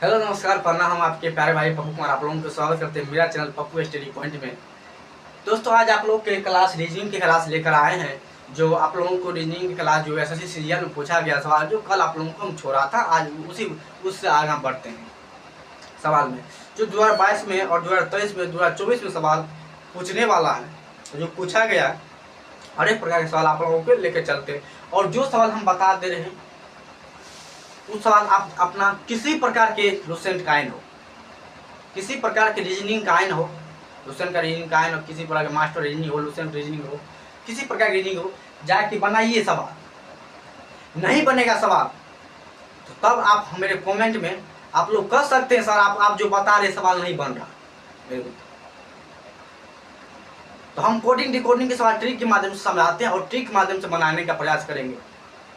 Hello नमस्कार प्रणाम। हम आपके प्यारे भाई पप्पू कुमार आप लोगों को स्वागत करते हैं मेरा चैनल पप्पू स्टडी पॉइंट में। दोस्तों आज आप लोग के क्लास रीजनिंग की क्लास लेकर आए हैं। जो आप लोगों को रीजनिंग की क्लास जो एसएससी सीरियल में पूछा गया सवाल जो कल आप लोगों को हम छोड़ा था, आज उससे आगे हम बढ़ते हैं सवाल में। जो 2022 में और 2023 में 2024 में सवाल पूछने वाला है, तो जो पूछा गया हर एक प्रकार के सवाल आप लोगों को लेकर चलते हैं। और जो सवाल हम बता दे रहे हैं उस सवाल आप अपना किसी प्रकार के लुसेंट काइन हो, किसी प्रकार के रीजनिंग काइन हो, लुसेंट का रीजनिंग काइन हो, किसी प्रकार के मास्टर रीजनिंग हो, लुसेंट रीजनिंग हो, किसी प्रकार की रीजनिंग हो, जाके बनाइए सवाल। नहीं बनेगा सवाल तो तब आप मेरे कमेंट में आप लोग कर सकते हैं सर आप जो बता रहे सवाल नहीं बन रहा मेरे को। तो हम कोडिंग डिकोडिंग के सवाल ट्रिक के माध्यम से समझाते हैं और ट्रिक के माध्यम से बनाने का प्रयास करेंगे।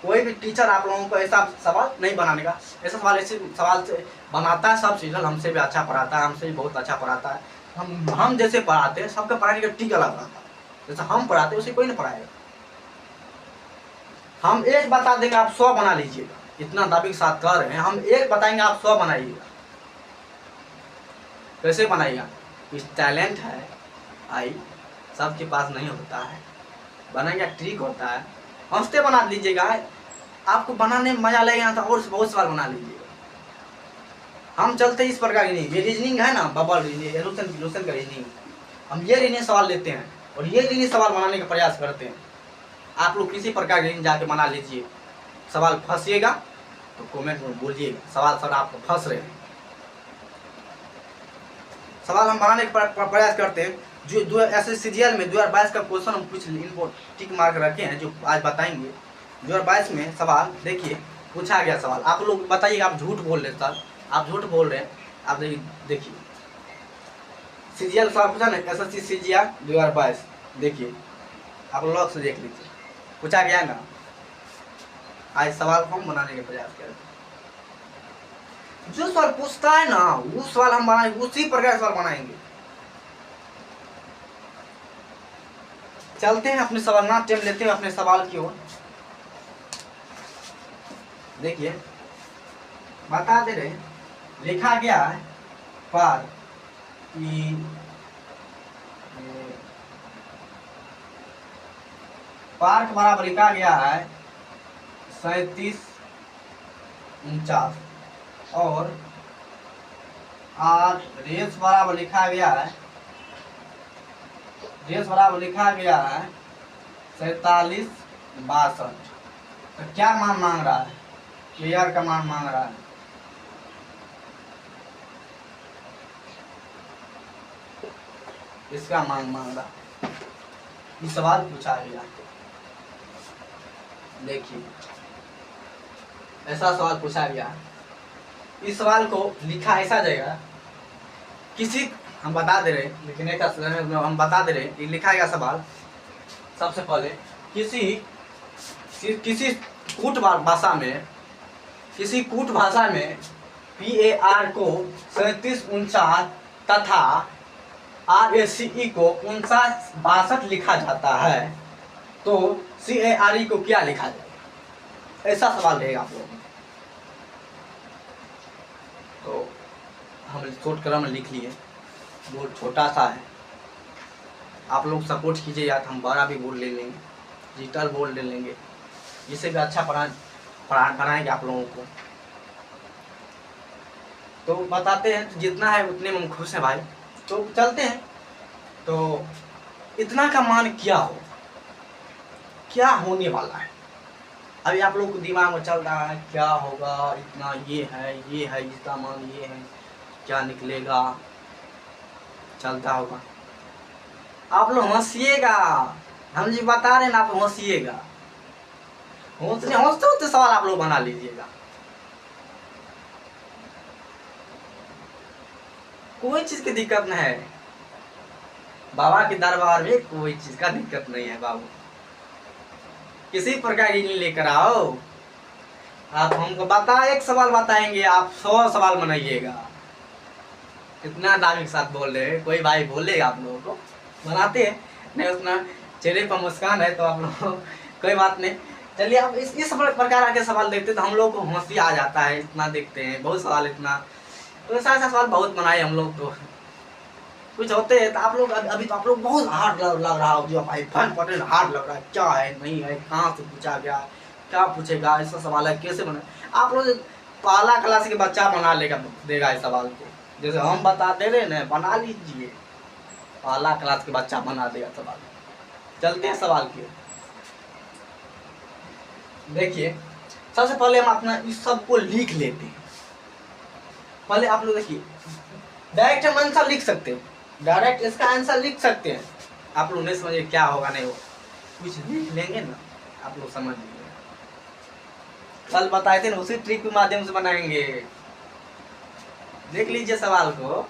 कोई भी टीचर आप लोगों को ऐसा सवाल नहीं बनाने का, ऐसा सवाल ऐसे सवाल से बनाता है सब सीरियल हमसे भी अच्छा पढ़ाता है, हमसे भी बहुत अच्छा पढ़ाता है। हम जैसे पढ़ाते हैं सबका पढ़ाने का ट्रिक अलग रहता है। जैसे हम पढ़ाते हैं उसे कोई नहीं पढ़ाएगा। हम एक बता देंगे आप 100 बना लीजिएगा, इतना दाबी के साथ कर रहे हैं। हम एक बताएंगे आप 100 बनाइएगा। कैसे बनाइएगा? इस टैलेंट है आई सबके पास नहीं होता है, बनाने का ट्रिक होता है। हंसते बना लीजिएगा, आपको बनाने में मजा लगेगा तो और बहुत सवाल बना लीजिएगा। हम चलते इस प्रकार की नहीं, ये रीजनिंग है ना बबल रीजनिंग, लुसेंट का रीजनिंग, हम ये रीजनिंग सवाल लेते हैं और ये रीजनिंग सवाल बनाने का प्रयास करते हैं। आप लोग किसी प्रकार की जाके बना लीजिए। सवाल फंसिएगा तो कमेंट में बोलिएगा सवाल सर आप फंस रहे हैं। सवाल हम बनाने का प्रयास करते हैं। जो ऐसे सीजीएल में 2022 का क्वेश्चन हम कुछ इनको टिक मार्क रखे हैं जो आज बताएंगे। 2022 में सवाल देखिए पूछा गया सवाल, आप लोग बताइए आप झूठ बोल रहे सर, आप झूठ बोल रहे हैं। आप देखिए सीजीएल सवाल पूछा ना, एसएससी सीजीएल 2022, देखिए आप लोग से देख लीजिए पूछा गया ना। आज सवाल हम बनाने का प्रयास करते हैं। जो सवाल पूछता है ना वो सवाल हम बनाएंगे, उसी प्रकार सवाल बनाएंगे। चलते हैं अपने सवाल ना टाइम लेते हैं अपने सवाल की ओर। देखिए बता दे रहे लिखा गया है पार्क बराबर लिखा गया है 3749 और आर रेस बराबर लिखा गया है 4762। तो क्या मान मांग रहा है? केआर का मान मांग रहा है। इसका मान मांग रहा है। ये सवाल पूछा गया, देखिए ऐसा सवाल पूछा गया। इस सवाल को लिखा ऐसा जाएगा किसी, हम बता दे रहे हैं लिखने का हम बता दे रहे हैं। लिखा गया सवाल सबसे पहले किसी कूट भाषा में PAR को 3749 तथा RACE को 5962 लिखा जाता है, तो CARE को क्या लिखा जाएगा? ऐसा सवाल रहेगा आप लोगों को। तो हम शॉर्ट क्रम में लिख लिए, बहुत छोटा सा है। आप लोग सपोर्ट कीजिए या तो हम बड़ा भी बोर्ड ले लेंगे, डिजिटल बोर्ड ले लेंगे, जिससे भी अच्छा पढ़ाएंगे आप लोगों को। तो बताते हैं जितना है उतने में हम खुश हैं भाई। तो चलते हैं। तो इतना का मान क्या होने वाला है? अभी आप लोग को दिमाग में चल रहा है क्या होगा, इतना ये है इसका मान ये है, क्या निकलेगा, चलता होगा। आप लोग हंसिएगा, हम जी बता रहे हैं ना, आप हंसिएगा। हंसते सवाल आप लोग बना लीजिएगा। कोई चीज की दिक्कत नहीं है, बाबा के दरबार में कोई चीज का दिक्कत नहीं है बाबू। किसी प्रकार की नहीं लेकर आओ। आप हमको एक सवाल बताएंगे, आप 100 सवाल बनाइएगा। कितना दामी के साथ बोल रहे हैं, कोई भाई बोलेगा आप लोगों को बनाते हैं नहीं, उतना चेहरे पर मुस्कान है तो आप लोग कोई बात नहीं। चलिए आप इस प्रकार के सवाल देखते तो हम लोग को हंसी आ जाता है। इतना देखते हैं बहुत सवाल, इतना तो ऐसा ऐसा सवाल बहुत बनाए हम लोग। तो कुछ होते हैं तो आप लोग अभी तो आप लोग बहुत हार्ड लग रहा हो जो भाई फन पटेल हार्ड लग रहा है, क्या है नहीं है, कहाँ से पूछा गया, क्या पूछेगा, ऐसा सवाल है कैसे बने। आप लोग पहला क्लास के बच्चा बना लेगा देगा इस सवाल को, जैसे हम बता दे रहे ना, बना लीजिए, पहला क्लास के बच्चा बना देगा सवाल। चलते हैं सवाल की। देखिए सबसे पहले हम अपना इस सब को लिख लेते हैं। पहले आप लोग देखिए डायरेक्ट हम आंसर लिख सकते हैं, डायरेक्ट इसका आंसर लिख सकते हैं। आप लोग नहीं समझे क्या होगा नहीं होगा, कुछ लिख लेंगे ना आप लोग समझ लीजिए। कल बताए थे ना उसी ट्रिक के माध्यम से बनाएंगे। देख लीजिए सवाल को,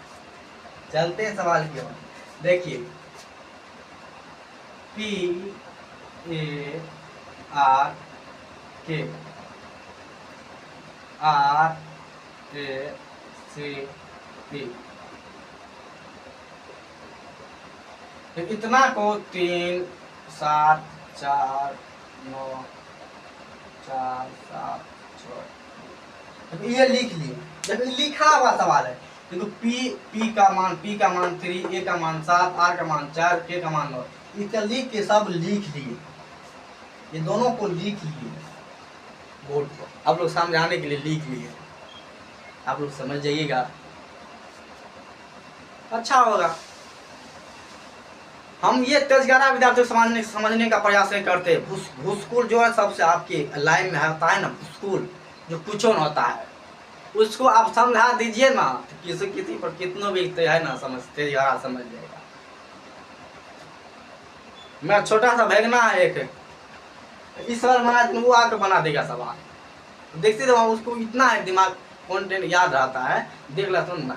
चलते हैं सवाल की ओर। देखिए PARKRACP इतना को 3 7 4 9 4 7 6 ये लिख लिए। जब लिखा हुआ सवाल है देखो P का मान 3, A का मान 7, R का मान 4, K का मान 9, इसका लिख के सब लिख लिए, ये दोनों को लिख लिए बोर्ड पर। आप लोग सामने आने के लिए लिख लिए, आप लोग समझ जाइएगा, अच्छा होगा। हम ये तेजगारा विद्यार्थियों समझने का प्रयास नहीं करते। भूस्कूल जो है सबसे आपके लाइन में होता है ना, भूस्कूल जो कुछ न होता है उसको आप समझा दीजिए ना, तो किसी पर कितनों भी है ना समझ तेजगारा समझ जाएगा। मैं छोटा सा भगना है एक, इस सवाल महाराज वो आकर बना देगा सवाल, देखते थे उसको इतना है दिमाग कंटेंट याद रहता है, देख ला सुन ना,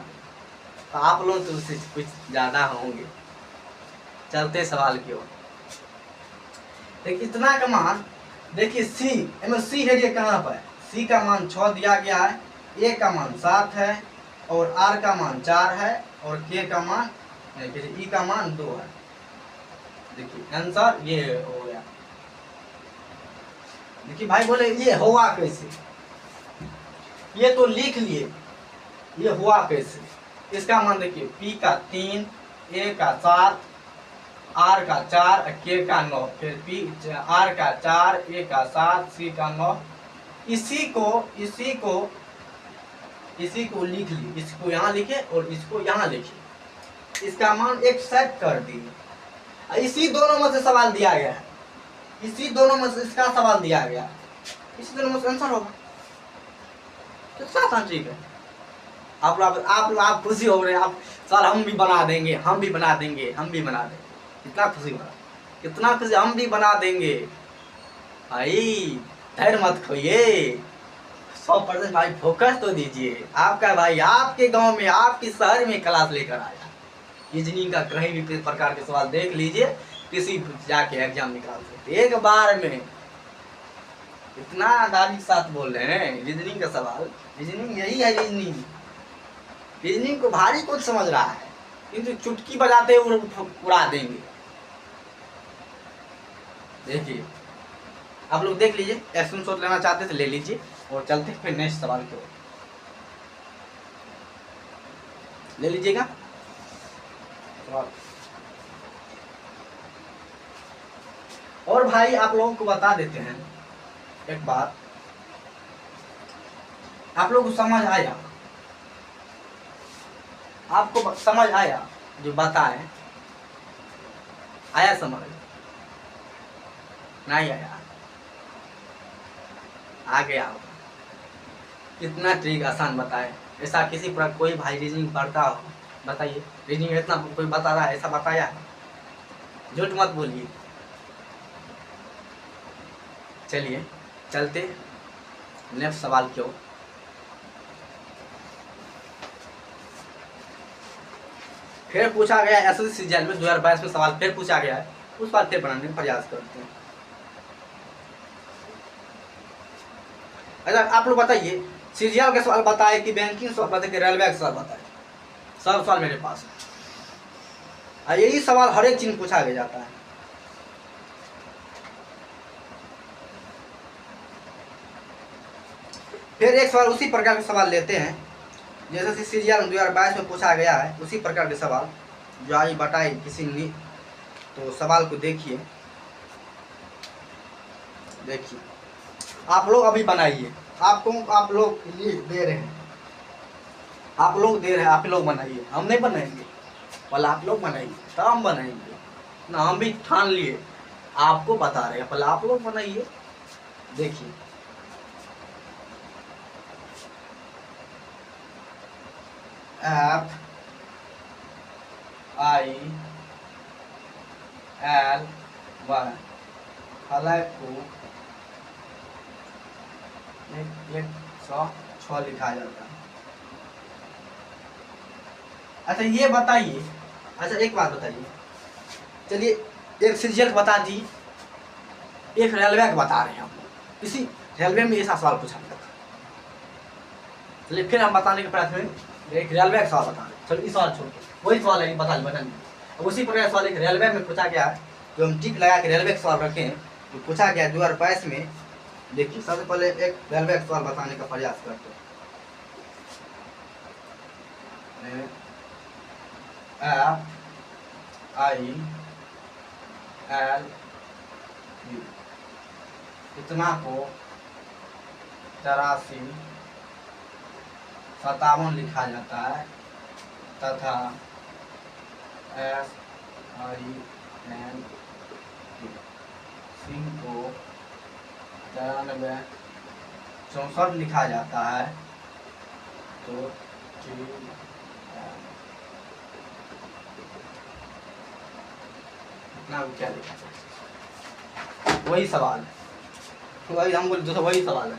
तो आप लोग तो उससे कुछ ज़्यादा होंगे। चलते सवाल की ओर। देखिए इतना का मान, देखिए सी है, ये कहाँ पर सी का मान 6 दिया गया है, ए का मान 7 है और आर का मान 4 है और के का मान ई का मान 2 है। देखिए आंसर ये हो गया। देखिए भाई बोले ये हुआ कैसे, ये तो लिख लिए, ये हुआ कैसे। इसका मान देखिए P का 3, A का 7, R का 4, K का 9, फिर R का 4, A का 7, C का 9। इसी को लिख ली, इसको यहाँ लिखे और इसको यहाँ लिखे, इसका मान एक सेट कर दिए। इसी दोनों में से सवाल दिया गया है, इसी दोनों में से इसका सवाल दिया गया, इसी दोनों में से आंसर होगा। कितना आसान चीज है। आप खुशी हो रहे हैं, आप सर हम भी बना देंगे, हम भी बना देंगे, हम भी बना देंगे, कितना खुशी हो रहा है, कितना खुशी, हम भी बना देंगे। भाई धैर्य मत खोइए, 100% भाई फोकस तो दीजिए। आपका भाई आपके गांव में आपके शहर में क्लास लेकर आया, रीजनिंग का कहीं भी प्रकार के सवाल देख लीजिए, किसी जाके एग्जाम निकाल सकते एक बार में। इतना आदारी के साथ बोल रहे हैं रीजनिंग का सवाल, रीजनिंग यही है। रीजनिंग को भारी कुछ समझ रहा है, किंतु चुटकी बजाते हुए उड़ा देंगे। देखिए आप लोग देख लीजिए, स्क्रीनशॉट लेना चाहते तो ले लीजिए और चलते फिर नेक्स्ट सवाल की ओर। ले लीजिएगा। और भाई आप लोगों को बता देते हैं एक बात, आप लोगों को समझ आया, आपको समझ आया जो बताए, आया समझ नहीं आया, आ गया होगा। कितना ट्रिक आसान बताए, ऐसा किसी पर कोई भाई रीजनिंग पढ़ता हो बताइए, रीजनिंग इतना कोई बता रहा है, ऐसा बताया है? झूठ मत बोलिए। चलिए चलते नेक्स्ट सवाल की ओर। फिर पूछा गया एसएससी सीजीएल में 2022 में सवाल फिर पूछा गया है, उस बार फिर बनाने का प्रयास करते हैं। अच्छा आप लोग बताइए, सीजीएल के सवाल बताए कि बैंकिंग सवाल बताए कि रेलवे के सवाल बताए, सब सवाल मेरे पास है। यही सवाल हर एक चीज पूछा गया जाता है। फिर एक सवाल उसी प्रकार के सवाल लेते हैं जैसे सीरियल 2022 में पूछा गया है उसी प्रकार के सवाल जो आज बताए किसी ने। तो सवाल को देखिए आप लोग अभी बनाइए, आप लोग लिए दे रहे हैं, आप लोग दे रहे हैं, आप लोग बनाइए, हम नहीं बनाएंगे। पहले आप लोग बनाइए तब हम बनाएंगे ना, हम भी ठान लिए आपको बता रहे हैं, पहले आप लोग बनाइए। देखिए FIL1 फलक को 106 लिखा जाता है। अच्छा ये बताइए, अच्छा एक बात बताइए, चलिए एक सीरियल बता दी, एक रेलवे का बता रहे हैं हम लोग, इसी रेलवे में ऐसा सवाल पूछा गया था। चलिए फिर हम बताने के प्रयास में एक रेलवे का सवाल बता रहे हैं। चलो इस सवाल छोड़ के वही सवाल है, बता दी। अब उसी प्रकार सवाल एक रेलवे में पूछा गया है, जो हम टिक लगा के रेलवे का सवाल रखें, तो पूछा गया 2022 में। देखिए सबसे पहले एक रेलवे का सवाल बताने का प्रयास करते हैं। FIL इतना को 8357 लिखा जाता है तथा SIN सिंह को 9464 लिखा जाता है। तो इतना क्या लिखा जाए, वही सवाल है, तो वही हम बोले दोस्तों वही सवाल है,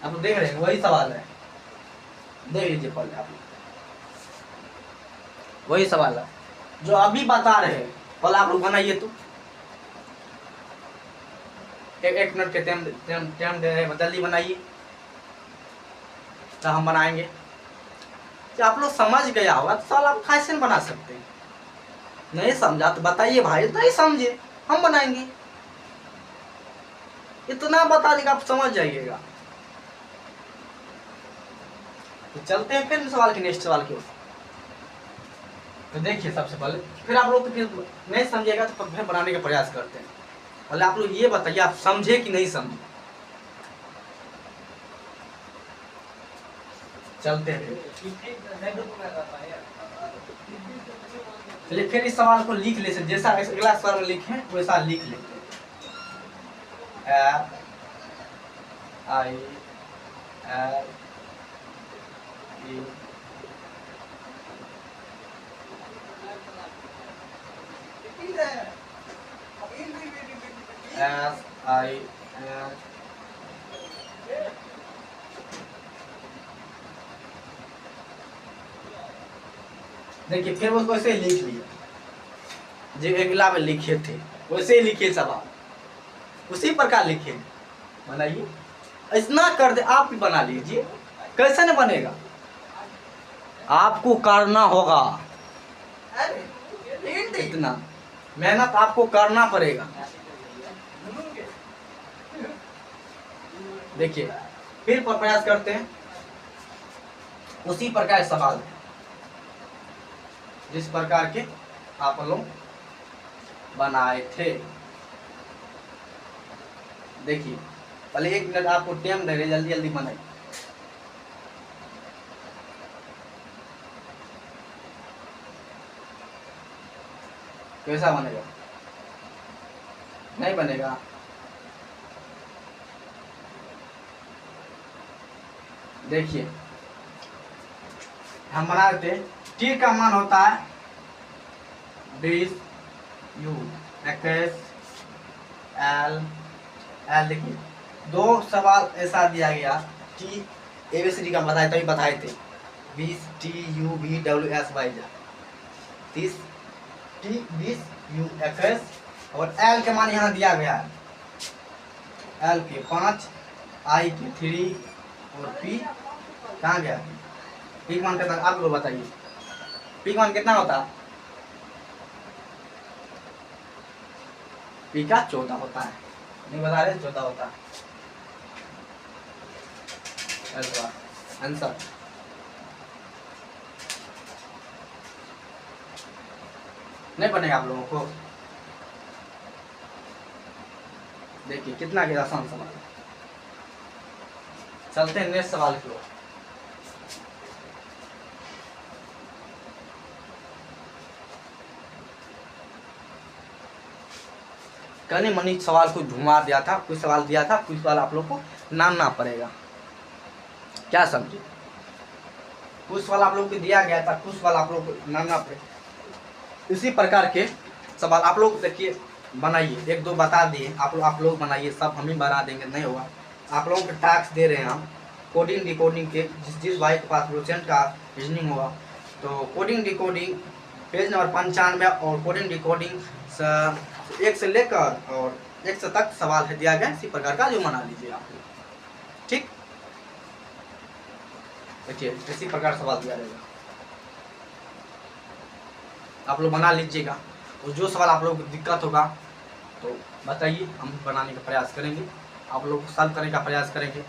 आप देख रहे हैं वही सवाल है, देख लीजिए पहले आप वही सवाल है जो अभी बता रहे हैं। पहले आप लोग बनाइए, तो एक मिनट के टाइम दे रहे हैं, जल्दी बनाइए तो हम बनाएंगे। तो आप लोग समझ गया होगा तो सवाल आप कैसे बना सकते हैं, नहीं समझा तो बताइए भाई, नहीं समझे हम बनाएंगे, इतना बता देगा आप समझ जाइएगा। तो चलते हैं फिर सवाल के नेक्स्ट सवाल की ओर। तो देखिए सबसे पहले फिर आप लोग तो फिर नहीं समझेगा तो फिर बनाने का प्रयास करते हैं। पहले आप लोग ये बताइए आप समझे कि नहीं समझे। चलते हैं चलिए फिर इस सवाल को लिख ले, जैसा अगला सवाल में लिखे वैसा लिख लेते हैं। देखिए फिर वो वैसे लिख लिया जो अगला में लिखे थे, वैसे ही लिखे सवाल, उसी प्रकार लिखे। बनाइए, इतना कर दे आप भी बना लीजिए। कैसे न बनेगा, आपको करना होगा, इतना मेहनत आपको करना पड़ेगा। देखिए फिर प्रयास करते हैं, उसी प्रकार सवाल है जिस प्रकार के आप लोग बनाए थे। देखिए पहले 1 मिनट आपको टाइम दे रहे, जल्दी जल्दी बनाइए। कैसा बनेगा, नहीं बनेगा। देखिए हम बना देते हैं, टी का मान होता है 20 U 21 L। देखिए 2 सवाल ऐसा दिया गया, टी ABCD का बताए तभी बताए थे, 20 TUVWXY 30 T 20 U 21 और L के मान यहाँ दिया गया है, L के 5 I के 3 और P कहाँ गया, P मान कितना आप लोग बताइए, P मान कितना होता है, P का 14 होता है, नहीं बता रहे 14 होता है। आंसर। नहीं बनेगा आप लोगों को? देखिए कितना के आसान सवाल है। चलते हैं नेक्स्ट सवाल की ओर। कनी मनी सवाल को घुमा दिया था, कुछ सवाल दिया था, कुछ सवाल आप लोग को नामना पड़ेगा, क्या समझे? कुछ सवाल आप लोग को दिया गया था, कुछ सवाल आप लोग को नामना पड़ेगा। इसी प्रकार के सवाल आप लोग देखिए बनाइए, एक दो बता दिए आप लोग बनाइए, सब हम ही बना देंगे, नहीं होगा। आप लोगों को टास्क दे रहे हैं हम कोडिंग डिकोडिंग के, जिस भाई के पास प्रोसेंट का रीजनिंग होगा तो कोडिंग डिकोडिंग पेज नंबर 95 और कोडिंग डिकोडिंग 1 से लेकर और 100 तक सवाल है दिया गया, इसी प्रकार का जो बना लीजिए आप लोग, ठीक। देखिए इसी प्रकार सवाल दिया रहेगा, आप लोग बना लीजिएगा। और जो सवाल आप लोग को दिक्कत होगा तो बताइए, हम बनाने का प्रयास करेंगे, आप लोग को सॉल्व करने का प्रयास करेंगे।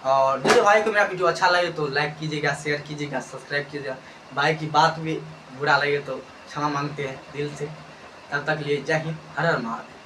और जो भाई को मेरा वीडियो अच्छा लगे तो लाइक कीजिएगा, शेयर कीजिएगा, सब्सक्राइब कीजिएगा। भाई की बात भी बुरा लगे तो क्षमा मांगते हैं दिल से। तब तक लिए जय हिंद, हर हर महादेव।